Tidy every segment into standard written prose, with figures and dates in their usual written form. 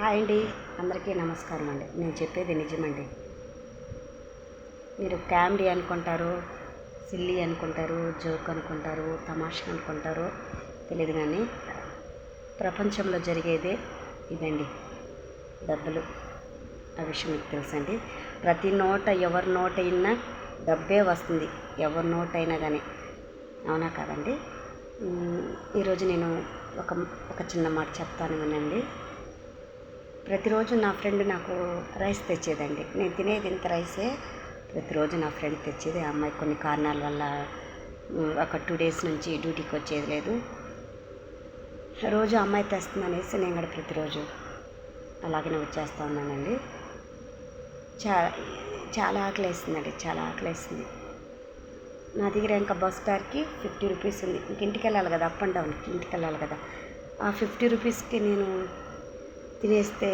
Hi అండి, అందరికీ నమస్కారం అండి. నేను చెప్పేది నిజమండి. మీరు కామెడీ అనుకుంటారు, సిల్లీ అనుకుంటారు, జోక్ అనుకుంటారు, తమాషా అనుకుంటారు తెలియదు, కానీ ప్రపంచంలో జరిగేదే ఇదండి. డబ్బులు ఆ విషయం మీకు తెలుసండి. ప్రతి నోట ఎవరి నోట అయినా డబ్బే వస్తుంది, ఎవరి నోట అయినా కానీ. అవునా కాదండి? ఈరోజు నేను ఒక చిన్న మాట చెప్తాను వినండి. ప్రతిరోజు నా ఫ్రెండ్ నాకు రైస్ తెచ్చేదండి. నేను తినేది ఇంత రైసే. ప్రతిరోజు నా ఫ్రెండ్ తెచ్చేది. ఆ అమ్మాయి కొన్ని కారణాల వల్ల ఒక 2 days నుంచి డ్యూటీకి వచ్చేది లేదు. రోజు అమ్మాయి తెస్తుందనేసి నేను కూడా ప్రతిరోజు అలాగనే వచ్చేస్తూ ఉన్నానండి. చాలా ఆకలేస్తుందండి, చాలా ఆకలేస్తుంది. నా దగ్గర ఇంకా బస్ ఫేర్కి 50 రూపీస్ ఉంది. ఇంటికి వెళ్ళాలి కదా, అప్ అండ్ డౌన్కి ఇంటికి వెళ్ళాలి కదా. ఆ 50 రూపీస్కి నేను తినేస్తే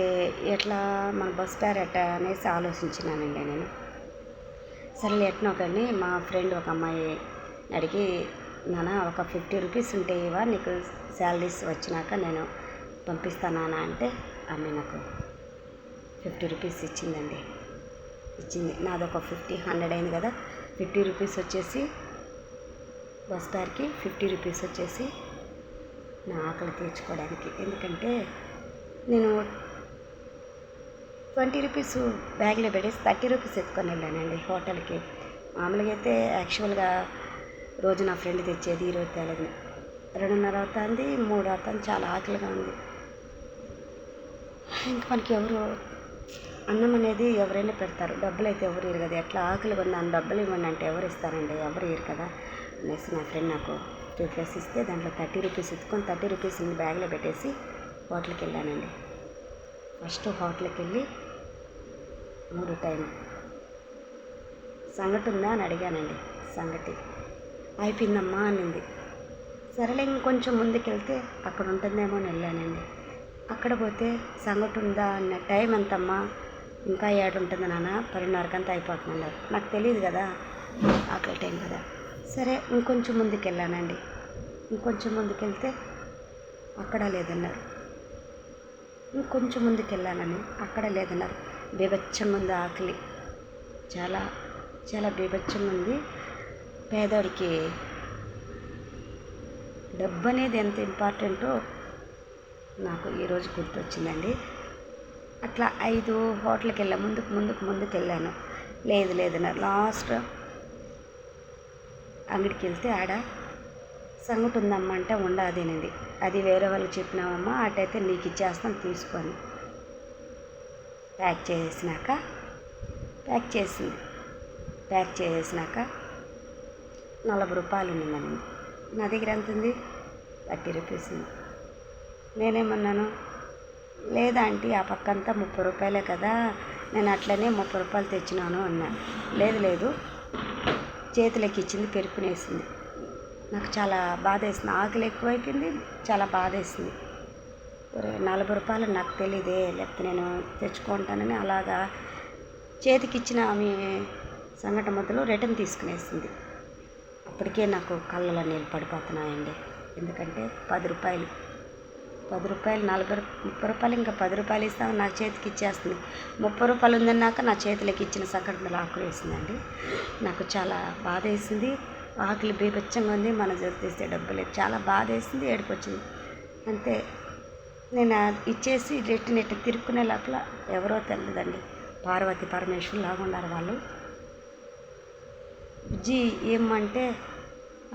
ఎట్లా మన బస్ ఫేర్ ఎట్లా అనేసి ఆలోచించినానండి నేను. సరే ఎట్నో కానీ మా ఫ్రెండ్ ఒక అమ్మాయి అడిగి, నాన్న ఒక 50 రూపీస్ ఉంటే ఇవా, నీకు శాలరీస్ వచ్చినాక నేను పంపిస్తానా అంటే ఆమె నాకు 50 రూపీస్ ఇచ్చిందండి. నాదొక 100 అయింది కదా. 50 రూపీస్ వచ్చేసి బస్ ఫేర్కి, 50 రూపీస్ వచ్చేసి నా ఆకలి తీర్చుకోవడానికి. ఎందుకంటే నేను 20 రూపీస్ బ్యాగ్లో పెట్టేసి 30 రూపీస్ ఎత్తుకొని వెళ్ళానండి హోటల్కి. మామూలుగా అయితే యాక్చువల్గా రోజు నా ఫ్రెండ్ తెచ్చేది, ఈరోజు తేలేదు. 2:30 అవుతుంది, 3 అవుతుంది, చాలా ఆకలిగా ఉంది. ఇంకా మనకి ఎవరు అన్నం అనేది ఎవరైనా పెడతారు, డబ్బులు అయితే ఎవరు ఇరు కదా. ఎట్లా ఆకలిగా ఉంది, అన్న డబ్బులు ఇవ్వండి అంటే ఎవరు ఇస్తారండి, ఎవరు ఇరు కదా అనేసి నా ఫ్రెండ్ నాకు 2 రూపీస్ ఇస్తే దాంట్లో 30 రూపీస్ ఎత్తుకొని 30 రూపీస్ బ్యాగ్లో పెట్టేసి హోటల్కి వెళ్ళానండి. ఫస్ట్ హోటల్కి వెళ్ళి 3 టైం సంగటి ఉందా అని అడిగానండి. సంగటి అయిపోయిందమ్మా అనింది. సరేలే ఇంకొంచెం ముందుకెళ్తే అక్కడ ఉంటుందేమో అని వెళ్ళానండి. అక్కడ పోతే సంగటి ఉందా అన్న, టైం ఎంతమ్మా, ఇంకా 7 ఉంటుంది నాన్న, 10:30 అయిపోతుందన్నారు. నాకు తెలియదు కదా, ఆకలి టైం కదా. సరే ఇంకొంచెం ముందుకెళ్ళానండి. ఇంకొంచెం ముందుకెళ్తే అక్కడ లేదన్నారు. ఇంకొంచెం ముందుకెళ్ళానని అక్కడ లేదన్నారు. బీభత్సంగా ఉంది ఆకలి, చాలా చాలా బీభత్సంగా ఉంది. పేదోడికి డబ్బు అనేది ఎంత ఇంపార్టెంటో నాకు ఈరోజు గుర్తొచ్చిందండి. అట్లా 5 హోటల్కి వెళ్ళా, ముందుకు వెళ్ళాను. లేదన్నారు. లాస్ట్ అంగడికి వెళ్తే ఆడ సంగటి ఉందమ్మా అంటే ఉండదేనండి. అది వేరే వాళ్ళకి చెప్పినామమ్మా, అటైతే నీకు ఇచ్చేస్తాను తీసుకొని. ప్యాక్ చేసినాక ప్యాక్ చేసినాక 40 రూపాయలు ఉండిందండి. నా దగ్గర ఎంత ఉంది? 30 రూపీస్ ఉంది. నేనేమన్నాను, లేదా ఆంటీ ఆ పక్కంతా 30 రూపాయలే కదా, నేను అట్లనే 30 రూపాయలు తెచ్చినాను అన్నా. లేదు చేతులకి ఇచ్చింది, పెరుకునేసింది. నాకు చాలా బాధ వేసింది. ఆకలి ఎక్కువైపోయింది, చాలా బాధ వేసింది. 40 రూపాయలు నాకు తెలియదే, లేకపోతే నేను తెచ్చుకుంటానని అలాగా చేతికి ఇచ్చిన ఆమె సంగటి మొదలు రిటర్న్ తీసుకునేసింది. అప్పటికే నాకు కళ్ళలో నీళ్ళు పడిపోతున్నాయండి. ఎందుకంటే 10 రూపాయలు 30 రూపాయలు ఇంకా 10 రూపాయలు ఇస్తామని నాకు చేతికి ఇచ్చేస్తుంది. 30 రూపాయలు ఉందన్నాక నా చేతులకి ఇచ్చిన సంగటి మీద ఆకులు వేసిందండి. నాకు చాలా బాధ వేసింది. ఆకలి బీభత్సంగా ఉంది, మన తీస్తే డబ్బు లేదు. చాలా బాధ వేసింది, ఏడుపు వచ్చింది. అంతే నేను ఇచ్చేసి నెట్ తిరుక్కునే లోపల ఎవరో తెలియదండి, పార్వతి పరమేశ్వరు లాగా ఉన్నారు వాళ్ళు. బుజ్జి ఏమంటే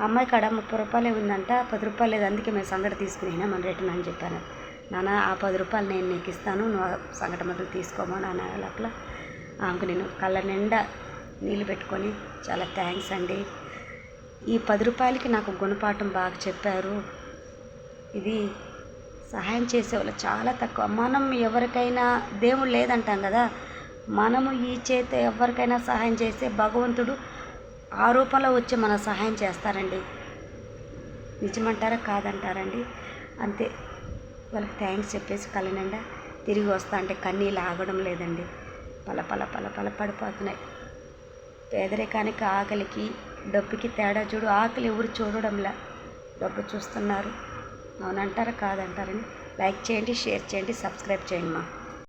అమ్మాయి కాడ 30 రూపాయలే ఉందంట, 10 రూపాయలు లేదు, అందుకే మేము సంగటి తీసుకునేనా మన రిటర్న్ అని చెప్పాను. నాన్న ఆ 10 రూపాయలు నేను నీకు ఇస్తాను, నువ్వు సంగటి మొదలు తీసుకోమా నాన్న. లోపల ఆమెకు నేను కళ్ళ నిండా నీళ్ళు పెట్టుకొని చాలా థ్యాంక్స్ అండి, ఈ 10 రూపాయలకి నాకు గుణపాఠం బాగా చెప్పారు. ఇది సహాయం చేసేవాళ్ళు చాలా తక్కువ. మనం ఎవరికైనా దేవుడు లేదంటాం కదా, మనము ఈ చేత ఎవరికైనా సహాయం చేస్తే భగవంతుడు ఆ రూపంలో వచ్చి మన సహాయం చేస్తారండి. నిజమంటారా కాదంటారండి? అంతే. వాళ్ళకి థ్యాంక్స్ చెప్పేసి కళ్ళ నిండా తిరిగి వస్తా అంటే కన్నీళ్ళు ఆగడం లేదండి, పల పడిపోతున్నాయి. పేదరికానికి ఆకలికి డబ్బుకి తేడా చూడు. ఆకలి ఎవరు చూడడంలా, డబ్బు చూస్తున్నారు. అవునంటారా కాదంటారని? లైక్ చేయండి, షేర్ చేయండి, సబ్స్క్రైబ్ చేయండి మా.